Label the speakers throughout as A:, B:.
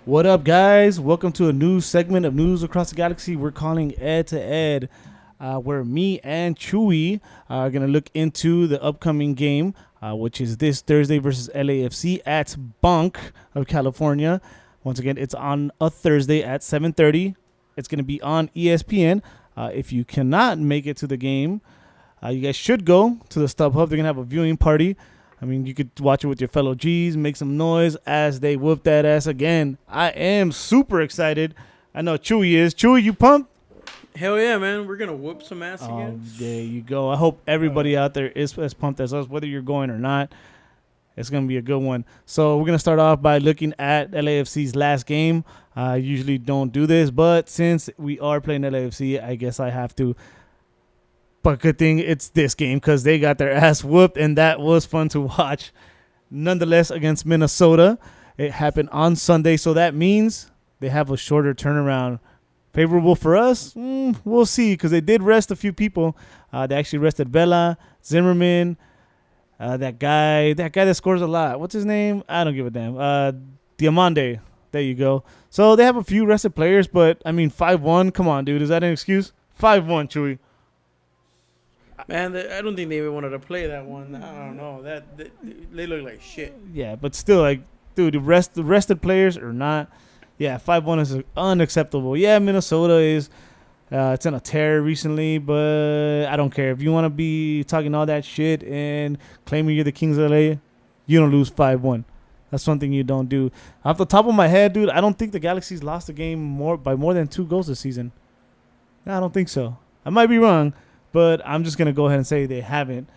A: What up, guys? Welcome to a new segment of News Across the Galaxy. We're calling Ed to Ed, where me and Chewy are going to look into the upcoming game, which is this Thursday versus LAFC at Bunk of California. Once again, it's on a Thursday at 7:30. It's going to be on ESPN. If you cannot make it to the game, you guys should go to the StubHub. They're going to have a viewing party. I mean, you could watch it with your fellow G's, make some noise as they whoop that ass again. I am super excited. I know Chewy is. Chewy, you pumped?
B: Hell yeah, man. We're going to whoop some ass again.
A: There you go. I hope everybody out there is as pumped as us, whether you're going or not. It's going to be a good one. So we're going to start off by looking at LAFC's last game. I usually don't do this, but since we are playing LAFC, I guess I have to. But good thing it's this game because they got their ass whooped, and that was fun to watch. Nonetheless, against Minnesota, it happened on Sunday, so that means they have a shorter turnaround. Favorable for us? We'll see, because they did rest a few people. They actually rested Vela, Zimmerman, that guy that scores a lot. What's his name? I don't give a damn. Diamande. There you go. So they have a few rested players, but, I mean, 5-1. Come on, dude. Is that an excuse? 5-1, Chewy.
B: Man, I don't think they even wanted to play that one. I don't know. They look like shit.
A: Yeah, but still, like, dude, the rested players or not, yeah, 5-1 is unacceptable. Yeah, Minnesota is it's in a tear recently, but I don't care. If you want to be talking all that shit and claiming you're the Kings of LA, you don't lose 5-1. That's something you don't do. Off the top of my head, dude, I don't think the Galaxy's lost a game by more than 2 goals this season. No, I don't think so. I might be wrong, but I'm just going to go ahead and say they haven't.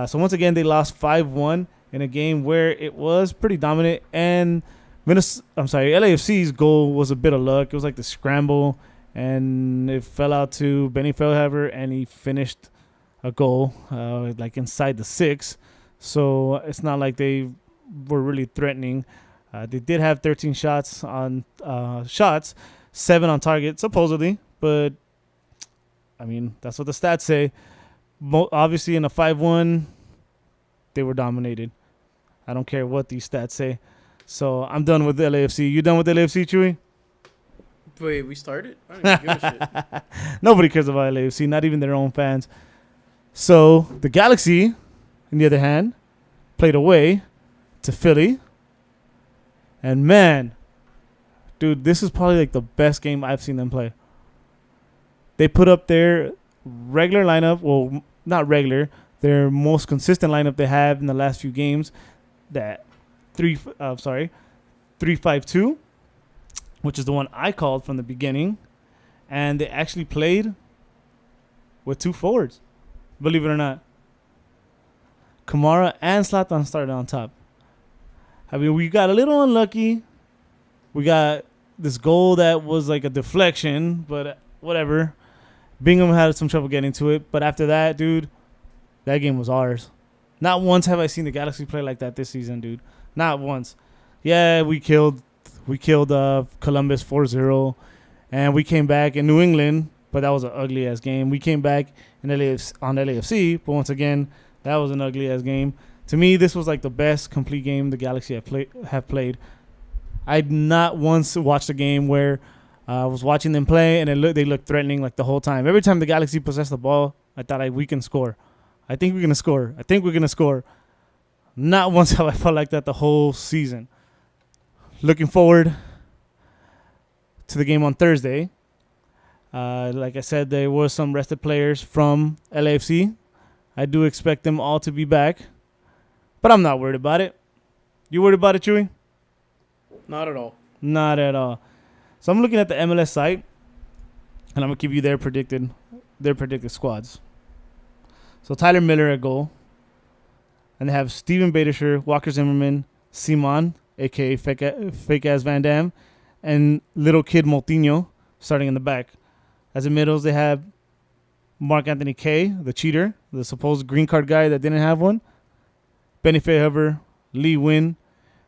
A: So once again, they lost 5-1 in a game where it was pretty dominant. And LAFC's goal was a bit of luck. It was like the scramble, and it fell out to Benny Feilhaber, and he finished a goal like inside the 6. So it's not like they were really threatening. They did have 13 shots, 7 on target, supposedly, but I mean, that's what the stats say. Obviously, in a 5-1, they were dominated. I don't care what these stats say. So I'm done with the LAFC. You done with the LAFC, Chewy?
B: Wait, we started? I don't even give a shit.
A: Nobody cares about LAFC, not even their own fans. So the Galaxy, on the other hand, played away to Philly. And man, dude, this is probably like the best game I've seen them play. They put up their regular lineup, well, not regular, their most consistent lineup they have in the last few games, that 3-5-2, which is the one I called from the beginning, and they actually played with 2 forwards, believe it or not. Kamara and Zlatan started on top. I mean, we got a little unlucky. We got this goal that was like a deflection, but whatever. Bingham had some trouble getting to it, but after that, dude, that game was ours. Not once have I seen the Galaxy play like that this season, dude. Not once. Yeah, we killed Columbus 4-0, and we came back in New England, but that was an ugly-ass game. We came back on LAFC, but once again, that was an ugly-ass game. To me, this was like the best complete game the Galaxy have played. I not once watched a game where I was watching them play, and they looked threatening like the whole time. Every time the Galaxy possessed the ball, I thought we can score. I think we're going to score. I think we're going to score. Not once have I felt like that the whole season. Looking forward to the game on Thursday. Like I said, there were some rested players from LAFC. I do expect them all to be back, but I'm not worried about it. You worried about it, Chewy?
B: Not at all.
A: Not at all. So I'm looking at the MLS site, and I'm going to give you their predicted squads. So Tyler Miller at goal. And they have Steven Badischer, Walker Zimmerman, Simon, a.k.a. fake-ass Van Damme, and little kid Moutinho starting in the back. As in middles, they have Mark Anthony Kaye, the cheater, the supposed green card guy that didn't have one, Benny Feilhaber, Lee Win,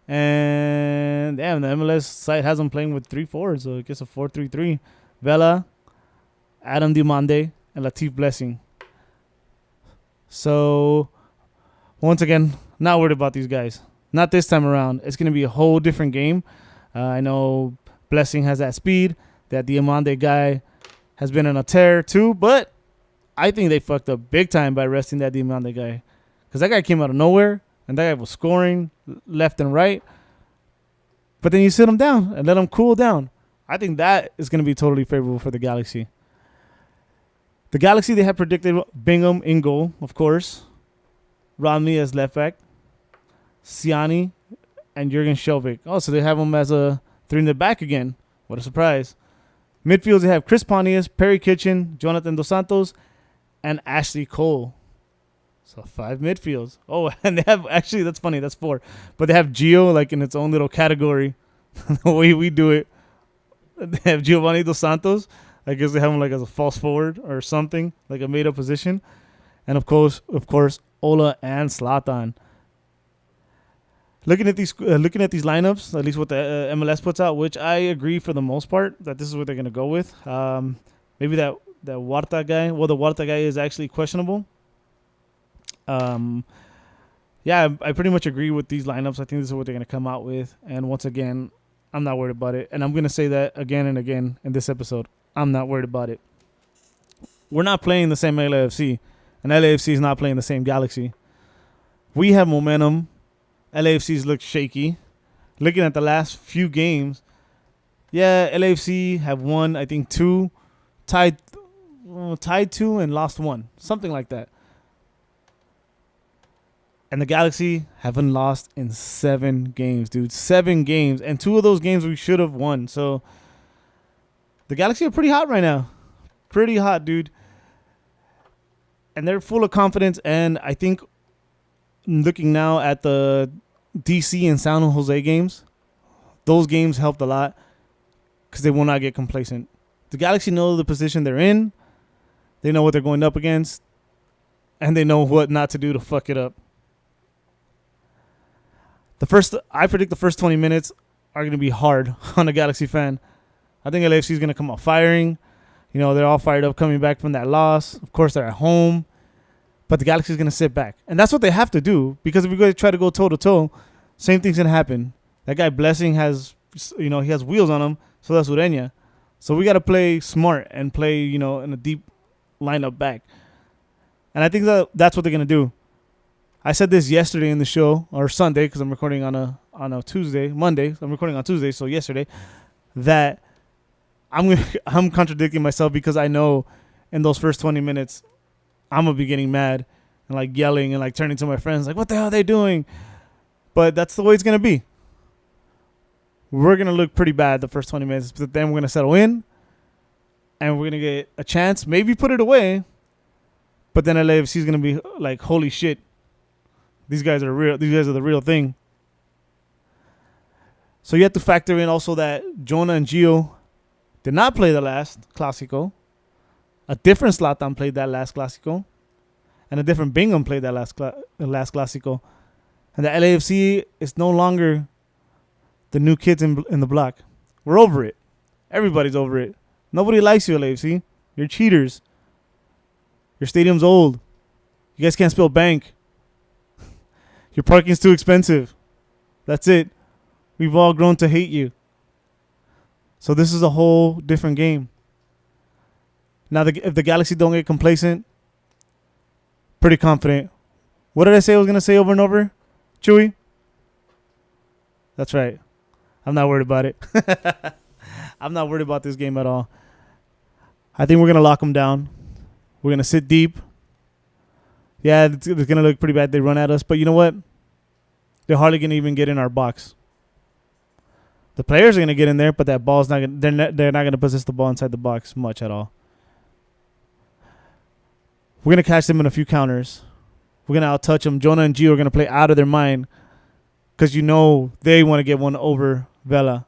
A: and damn, the MLS site has them playing with 3 forwards, so I guess a 4-3-3. Vela, Adam Diomande, and Latif Blessing. So, once again, not worried about these guys. Not this time around. It's going to be a whole different game. I know Blessing has that speed. That Diamante guy has been on a tear too, but I think they fucked up big time by resting that Diamante guy. Because that guy came out of nowhere, and that guy was scoring left and right. But then you sit him down and let him cool down. I think that is going to be totally favorable for the Galaxy. The Galaxy, they have predicted Bingham in goal, of course. Romney as left back. Siani and Jurgen Shelvik. Oh, so they have him as a 3 in the back again. What a surprise. Midfields, they have Chris Pontius, Perry Kitchen, Jonathan Dos Santos, and Ashley Cole. So 5 midfields. Oh, and they have, actually, that's funny, that's 4. But they have Gio, like, in its own little category. The way we do it. They have Giovanni Dos Santos. I guess they have him, like, as a false forward or something, like a made-up position. And, of course, Ola and Zlatan. Looking at these lineups, at least what the MLS puts out, which I agree for the most part that this is what they're going to go with. Maybe that Huerta guy. Well, the Huerta guy is actually questionable. Yeah, I pretty much agree with these lineups. I think this is what they're going to come out with. And once again, I'm not worried about it. And I'm going to say that again and again in this episode. I'm not worried about it. We're not playing the same LAFC. And LAFC is not playing the same Galaxy. We have momentum. LAFC's look shaky. Looking at the last few games, yeah, LAFC have won, I think, 2, tied 2, and lost 1. Something like that. And the Galaxy haven't lost in 7 games, dude. 7 games. And 2 of those games we should have won. So the Galaxy are pretty hot right now. Pretty hot, dude. And they're full of confidence. And I think looking now at the DC and San Jose games, those games helped a lot because they will not get complacent. The Galaxy know the position they're in. They know what they're going up against. And they know what not to do to fuck it up. I predict the first 20 minutes are going to be hard on a Galaxy fan. I think LAFC is going to come out firing. You know, they're all fired up coming back from that loss. Of course, they're at home. But the Galaxy is going to sit back. And that's what they have to do. Because if we go try to go toe-to-toe, same thing's going to happen. That guy Blessing has, he has wheels on him. So does Urenia. So we got to play smart and play, in a deep lineup back. And I think that's what they're going to do. I said this yesterday in the show, or Sunday, because I'm recording on a Tuesday, Monday. I'm recording on Tuesday, so yesterday, that I'm contradicting myself because I know in those first 20 minutes, I'm going to be getting mad and like yelling and like turning to my friends like, what the hell are they doing? But that's the way it's going to be. We're going to look pretty bad the first 20 minutes, but then we're going to settle in and we're going to get a chance, maybe put it away. But then LAFC is going to be like, holy shit. These guys are real. These guys are the real thing. So you have to factor in also that Jonah and Gio did not play the last Clásico. A different Zlatan played that last Clásico. And a different Bingham played that last Clásico. And the LAFC is no longer the new kids in the block. We're over it. Everybody's over it. Nobody likes you, LAFC. You're cheaters. Your stadium's old. You guys can't spell bank. Your parking's too expensive. That's it. We've all grown to hate you. So this is a whole different game. Now, if the Galaxy don't get complacent, pretty confident. What did I say I was going to say over and over? Chewy? That's right. I'm not worried about it. I'm not worried about this game at all. I think we're going to lock them down. We're going to sit deep. Yeah, it's going to look pretty bad. They run at us. But you know what? They're hardly going to even get in our box. The players are going to get in there, but that ball's not going. They're not going to possess the ball inside the box much at all. We're going to catch them in a few counters. We're going to out-touch them. Jonah and Gio are going to play out of their mind because they want to get one over Vela.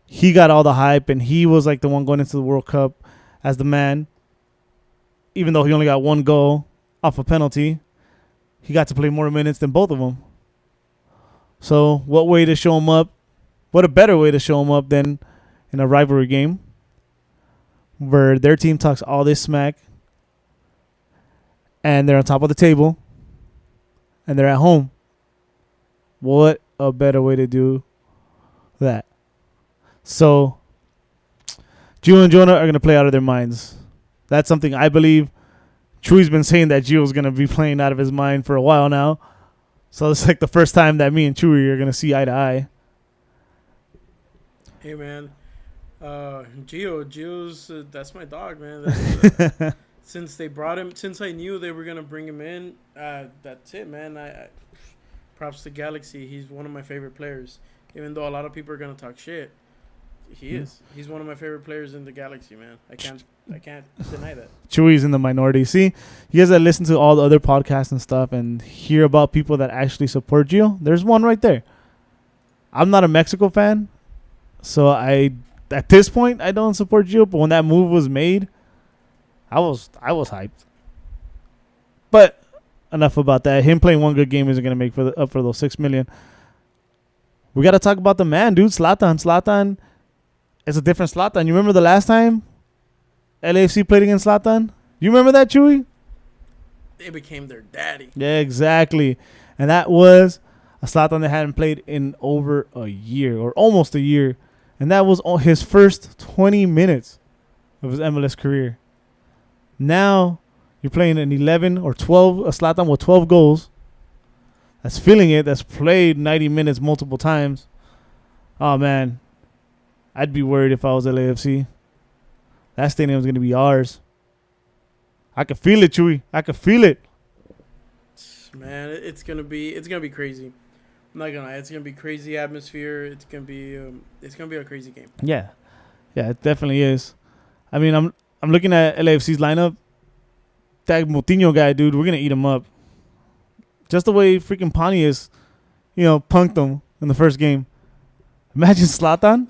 A: He got all the hype, and he was like the one going into the World Cup as the man. Even though he only got 1 goal off a penalty, he got to play more minutes than both of them. So what way to show him up? What a better way to show him up than in a rivalry game where their team talks all this smack and they're on top of the table and they're at home. What a better way to do that. So Gio and Jonah are gonna play out of their minds. That's something I believe. Chewy's been saying that Gio's gonna be playing out of his mind for a while now. So it's like the first time that me and Chewy are gonna see eye to eye.
B: Hey man, Gio's that's my dog, man. That's, since they brought him, since I knew they were gonna bring him in, that's it, man. I props to Galaxy. He's one of my favorite players. Even though a lot of people are gonna talk shit, he is. He's one of my favorite players in the Galaxy, man. I can't deny that.
A: Chewy's in the minority. See, you guys that listen to all the other podcasts and stuff and hear about people that actually support Gio, there's one right there. I'm not a Mexico fan, so at this point I don't support Gio. But when that move was made, I was hyped. But enough about that. Him playing one good game isn't gonna make up for those $6 million. We gotta talk about the man, dude. Zlatan is a different Zlatan. You remember the last time LAFC played against Zlatan? You remember that, Chewy?
B: They became their daddy.
A: Yeah, exactly. And that was a Zlatan that hadn't played in over a year or almost a year. And that was his first 20 minutes of his MLS career. Now you're playing an 11 or 12, a Zlatan with 12 goals. That's feeling it. That's played 90 minutes multiple times. Oh, man. I'd be worried if I was LAFC. That stadium's going to be ours. I can feel it, Chewy. I can feel it.
B: Man, it's gonna be crazy. I'm not gonna lie. It's gonna be crazy atmosphere. It's gonna be a crazy game.
A: Yeah, it definitely is. I mean, I'm looking at LAFC's lineup. That Moutinho guy, dude, we're gonna eat him up. Just the way freaking Pontius, punked him in the first game. Imagine Zlatan.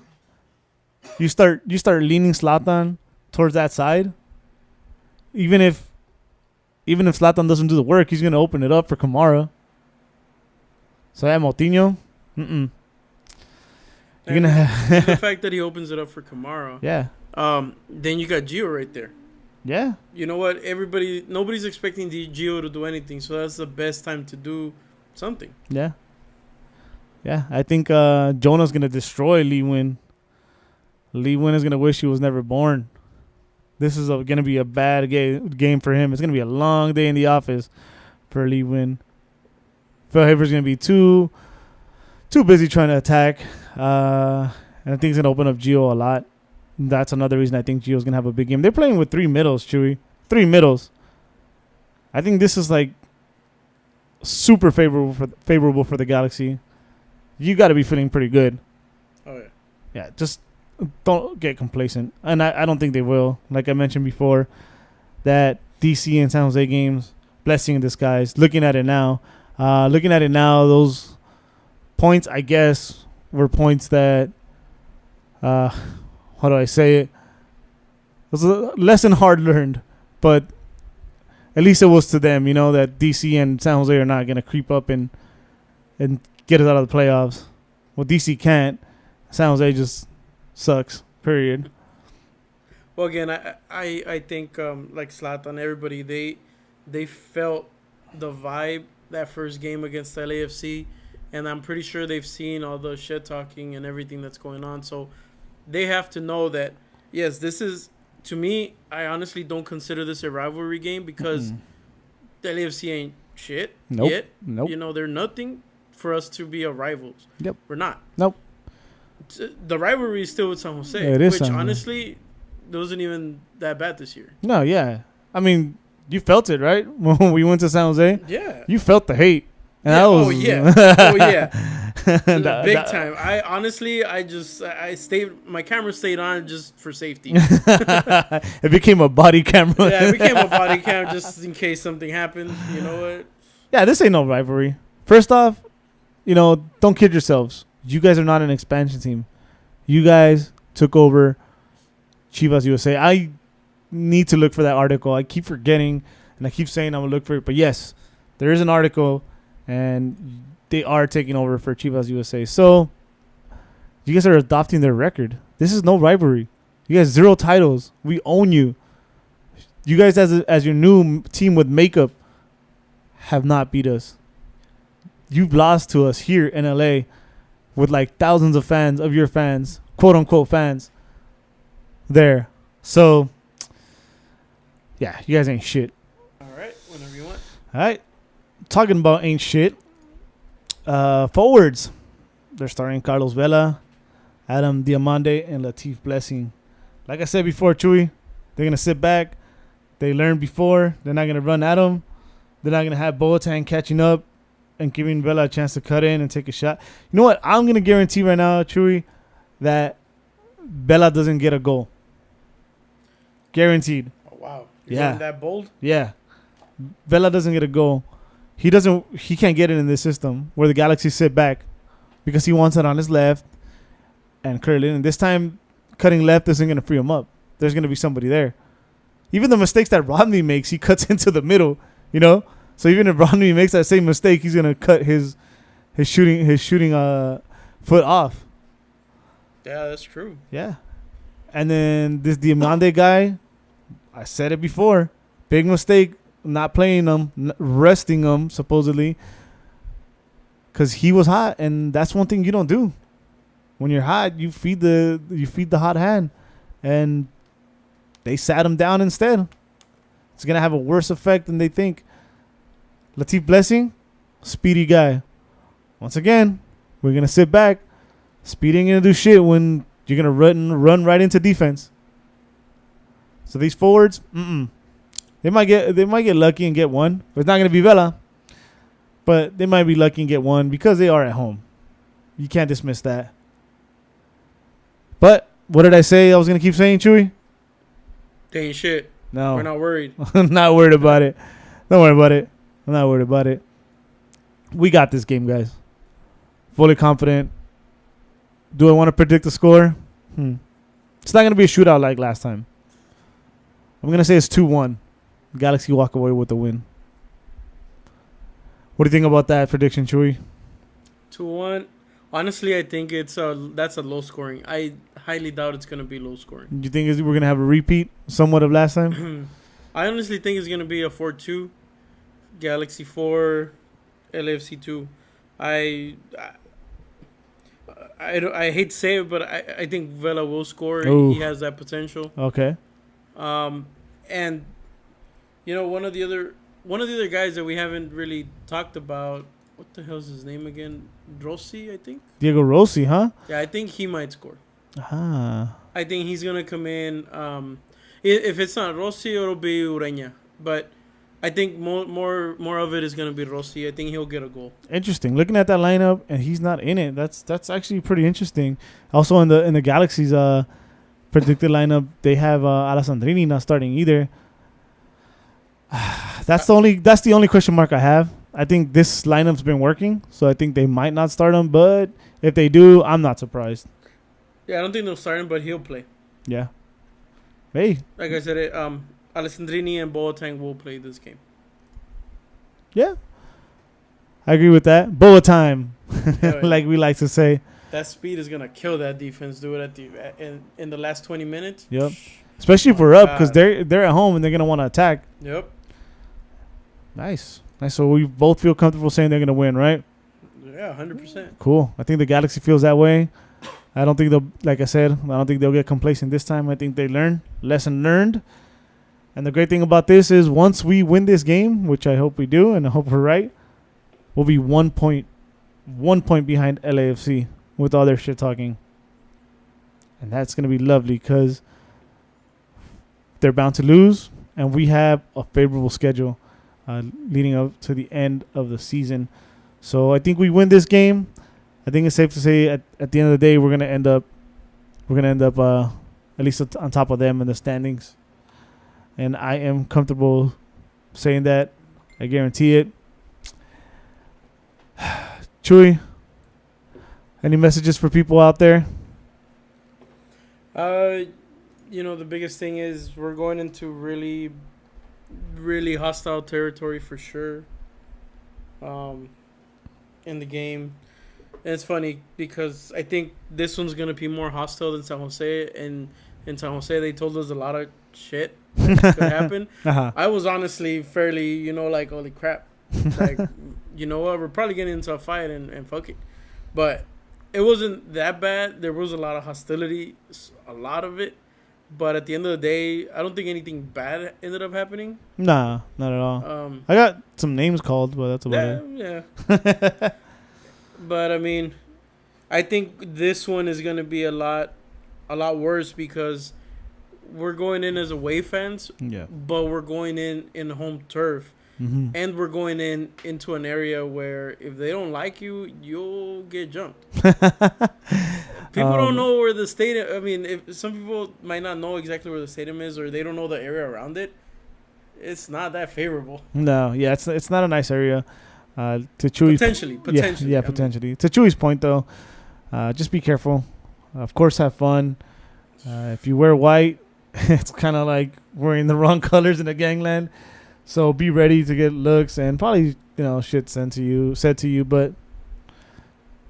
A: You start leaning Zlatan towards that side. Even if Zlatan doesn't do the work, he's gonna open it up for Kamara. So that Moutinho, you're gonna have
B: the fact that he opens it up for Kamara.
A: Yeah.
B: Then you got Gio right there.
A: Yeah.
B: You know what? Nobody's expecting Gio to do anything, so that's the best time to do something.
A: Yeah. Yeah, I think Jonah's gonna destroy Lee Win. Lee Win is gonna wish he was never born. This is gonna be a bad game for him. It's gonna be a long day in the office for Lee Win. Phil Haver's gonna be too busy trying to attack, and I think he's gonna open up Gio a lot. That's another reason I think Gio's gonna have a big game. They're playing with 3 middles, Chewy. 3 middles. I think this is like super favorable for the Galaxy. You got to be feeling pretty good.
B: Oh yeah.
A: Yeah, just don't get complacent, and I don't think they will. Like I mentioned before, that DC and San Jose games, blessing in disguise. Looking at it now, those points, I guess, were points that, how do I say it? It was a lesson hard learned, but at least it was to them, that DC and San Jose are not going to creep up and get us out of the playoffs. Well, DC can't. San Jose just sucks, period.
B: Well, again, I think like Zlatan, everybody, they felt the vibe that first game against LAFC, and I'm pretty sure they've seen all the shit talking and everything that's going on. So they have to know that, yes, this is, to me, I honestly don't consider this a rivalry game because the LAFC ain't shit yet.
A: Nope.
B: They're nothing for us to be a rivals.
A: Yep.
B: We're not.
A: Nope.
B: The rivalry is still with San Jose,
A: Yeah, it is
B: which
A: San Jose.
B: Honestly wasn't even that bad this year.
A: No, yeah. I mean, you felt it, right? When we went to San Jose?
B: Yeah.
A: You felt the hate. And
B: yeah.
A: that was,
B: Oh, yeah. Big time. I stayed, my camera stayed on just for safety.
A: It became a body camera.
B: Yeah, it became a body cam just in case something happened. You know what?
A: Yeah, this ain't no rivalry. First off, don't kid yourselves. You guys are not an expansion team. You guys took over Chivas USA. I need to look for that article. I keep forgetting, and I keep saying I'm going to look for it. But yes, there is an article, and they are taking over for Chivas USA. So you guys are adopting their record. This is no rivalry. You guys 0 titles. We own you. You guys, as your new team with makeup, have not beat us. You've lost to us here in LA with like thousands of fans of your fans, quote unquote fans, there. So, yeah, you guys ain't shit.
B: All right, whenever you want.
A: All right, talking about ain't shit. Forwards, they're starting Carlos Vela, Adam Diamande, and Latif Blessing. Like I said before, Chewy, they're gonna sit back. They learned before. They're not gonna run at him. They're not gonna have Boateng catching up and giving Vela a chance to cut in and take a shot. You know what? I'm gonna guarantee right now, Chewy, that Vela doesn't get a goal. Guaranteed.
B: Oh, wow. You're going that bold?
A: Yeah. Vela doesn't get a goal. He can't get it in this system where the Galaxy sit back because he wants it on his left and curl it. And this time, cutting left isn't going to free him up. There's going to be somebody there. Even the mistakes that Rodney makes, he cuts into the middle, you know? So even if Rodney makes that same mistake, he's going to cut his shooting foot off.
B: Yeah, that's true.
A: Yeah. And then this Diamande guy, I said it before, big mistake not playing him, resting him supposedly, because he was hot, and that's one thing you don't do. When you're hot, you feed the hot hand, and they sat him down instead. It's gonna have a worse effect than they think. Latif Blessing, speedy guy. Once again, we're gonna sit back. Speed ain't gonna do shit when you're gonna run right into defense. So these forwards, they might get lucky and get one. But it's not gonna be Vela. But they might be lucky and get one because they are at home. You can't dismiss that. But what did I say? I was gonna keep saying, Chewy.
B: They ain't shit.
A: No,
B: we're not worried.
A: I'm not worried about it. Don't worry about it. I'm not worried about it. We got this game, guys. Fully confident. Do I want to predict the score? It's not gonna be a shootout like last time. I'm going to say it's 2-1. Galaxy walk away with the win. What do you think about that prediction, Chewy?
B: 2-1. Honestly, I think that's a low scoring. I highly doubt it's going to be low scoring.
A: You think we're going to have a repeat somewhat of last time?
B: I honestly think it's going to be a 4-2. Galaxy 4, LAFC 2. I hate to say it, but I think Vela will score.
A: Ooh.
B: He has that potential.
A: Okay.
B: And you know, one of the other guys that we haven't really talked about, what the hell's his name again? Rossi, I think.
A: Diego Rossi, huh?
B: Yeah, I think he might score.
A: Ah.
B: I think he's gonna come in. If it's not Rossi, it'll be Ureña. But I think more of it is gonna be Rossi. I think he'll get a goal.
A: Interesting. Looking at that lineup and he's not in it. That's actually pretty interesting. Also in the Galaxy's predicted lineup, they have Alessandrini not starting either. That's the only question mark I have. I think this lineup's been working, so I think they might not start him. But if they do, I'm not surprised.
B: Yeah, I don't think they'll start him, but he'll play.
A: Yeah. Hey.
B: Like I said, Alessandrini and Boateng will play this game.
A: Yeah. I agree with that. Boa time,
B: Yeah,
A: like we like to say.
B: That speed is gonna kill that defense. Do it in the last 20 minutes.
A: Yep. Especially if we're up, because they're at home and they're gonna want to attack.
B: Yep.
A: Nice. So we both feel comfortable saying they're gonna win, right?
B: Yeah, 100%.
A: Cool. I think the Galaxy feels that way. I don't think they'll get complacent this time. I think they learn. Lesson learned. And the great thing about this is once we win this game, which I hope we do, and I hope we're right, we'll be 1 point behind LAFC with all their shit talking. And that's going to be lovely because they're bound to lose, and we have a favorable schedule leading up to the end of the season. So I think we win this game. I think it's safe to say at the end of the day we're gonna end up at least on top of them in the standings. And I am comfortable saying that. I guarantee it. Chewy, any messages for people out there?
B: The biggest thing is we're going into really, really hostile territory for sure. In the game. And it's funny because I think this one's going to be more hostile than San Jose. And in San Jose, they told us a lot of shit that could happen.
A: Uh-huh.
B: I was honestly fairly, like, holy crap. Like, you know what? We're probably getting into a fight and fuck it. But it wasn't that bad. There was a lot of hostility, a lot of it. But at the end of the day, I don't think anything bad ended up happening.
A: Nah, not at all. I got some names called, but that's about it.
B: Yeah. But I mean, I think this one is going to be a lot worse because we're going in as away fans.
A: Yeah.
B: But we're going in home turf.
A: Mm-hmm.
B: And we're going into an area where if they don't like you, you'll get jumped. People don't know where the stadium. I mean, if some people might not know exactly where the stadium is, or they don't know the area around it, it's not that favorable.
A: No, yeah, it's not a nice area. To Chewy's
B: potentially,
A: yeah, potentially. To Chewy's point though, just be careful. Of course, have fun. If you wear white, it's kind of like wearing the wrong colors in a gangland. So be ready to get looks and probably shit said to you, but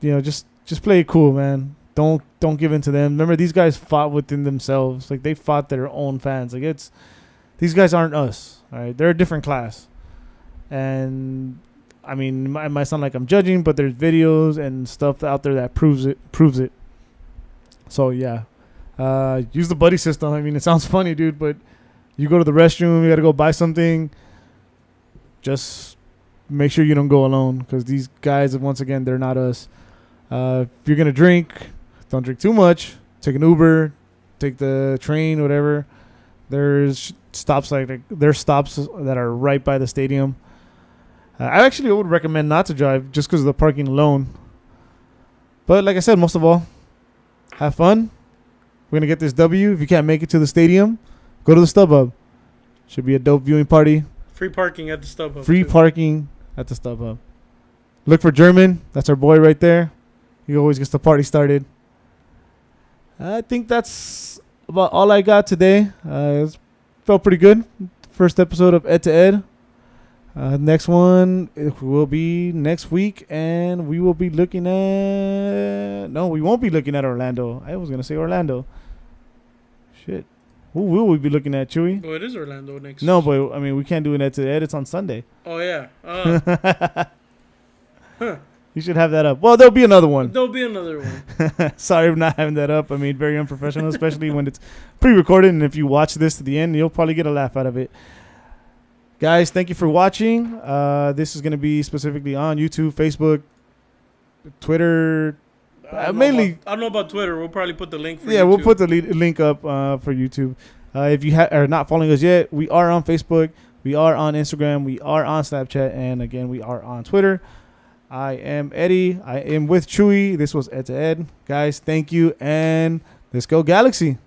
A: just play it cool, man. Don't give in to them. Remember, these guys fought within themselves. Like they fought their own fans. Like these guys aren't us. All right, they're a different class. And I mean, it might sound like I'm judging, but there's videos and stuff out there that proves it. So yeah, use the buddy system. I mean, it sounds funny, dude, but you go to the restroom, you got to go buy something. Just make sure you don't go alone because these guys, once again, they're not us. If you're going to drink, don't drink too much. Take an Uber, take the train, whatever. There's stops that are right by the stadium. I actually would recommend not to drive just because of the parking alone. But like I said, most of all, have fun. We're going to get this W. If you can't make it to the stadium, go to the StubHub. Should be a dope viewing party.
B: Free parking at the StubHub.
A: Free parking at the StubHub. Look for German. That's our boy right there. He always gets the party started. I think that's about all I got today. It felt pretty good. First episode of Ed to Ed. Next one will be next week, and we will be looking at... No, we won't be looking at Orlando. I was going to say Orlando. Shit. Who will we be looking at, Chewy?
B: Well, it is Orlando next.
A: No, but I mean, we can't do an Ed to Ed. It's on Sunday.
B: Oh, yeah. Huh.
A: You should have that up. Well, there'll be another one.
B: There'll be another one.
A: Sorry for not having that up. I mean, very unprofessional, especially when it's pre-recorded. And if you watch this to the end, you'll probably get a laugh out of it. Guys, thank you for watching. This is going to be specifically on YouTube, Facebook, Twitter. Mainly,
B: I don't know about Twitter. We'll probably put the link for YouTube.
A: Yeah, we'll put the link up for YouTube. If you are not following us yet, we are on Facebook. We are on Instagram. We are on Snapchat. And, again, we are on Twitter. I am Eddie. I am with Chewy. This was Ed to Ed. Guys, thank you. And let's go Galaxy.